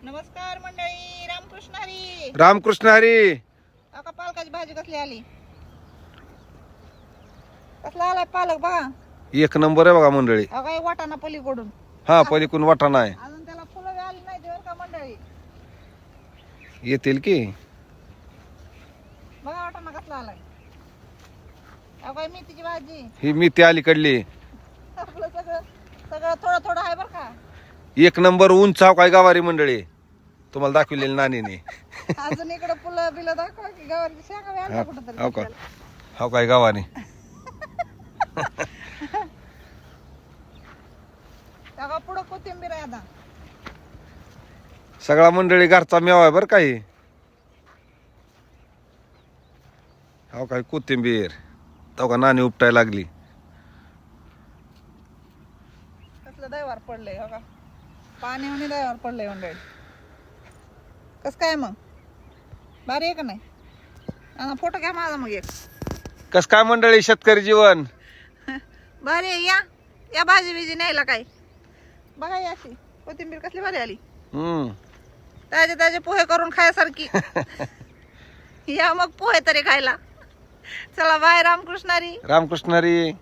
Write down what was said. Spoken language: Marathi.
नमस्कार मंडळी, रामकृष्ण हरी. रामकृष्ण हरी. आता पालकाची भाजी कसली आली, कसला आलाय पालक बघा. एक नंबर आहे बघा मंडळी. अगं वाटाणा पलीकडून, हा पलीकडून वाटाणा आहे. अजून त्याला फुलं आली नाही बरं का मंडळी. येतील की. बघा वाटाणा कसला आलाय. अगं मेथीची भाजी, ही मेथी अलीकडली आपलं सगळं सगळं थोडं थोडं आहे बरं का. एक नंबर उंच काय गावारी मंडळी तुम्हाला दाखवलेली नानीने. अजून इकडे फुलं बिलं दाखवा की गवारीची शेंगा व्यायला कुठं हो का, तरी. हो काय गावाने. अगं पुढं कोथिंबीर आहे आता. सगळा मंडळी घरचा मेवा आहे बरं काही. हो काय कोथिंबीर तो का नानी उपटायला लागली. कसलं दैवार पडलंय हो का, पाणी होऊन दैवार पडलंय मंडळी. कस काय मग, भारी आहे का नाही. फोटो घ्या माझा मग एक. कस काय मंडळी शेतकरी जीवन. भारी आहे. या या भाजी बिजी न्यायला काय बघा. या अशी कोथिंबीर कसली भारी आली. ताजे ताजे पोहे करून खायसारखी. या मग पोहे तरी खायला. चला बाय. रामकृष्ण हरी. रामकृष्ण हरी.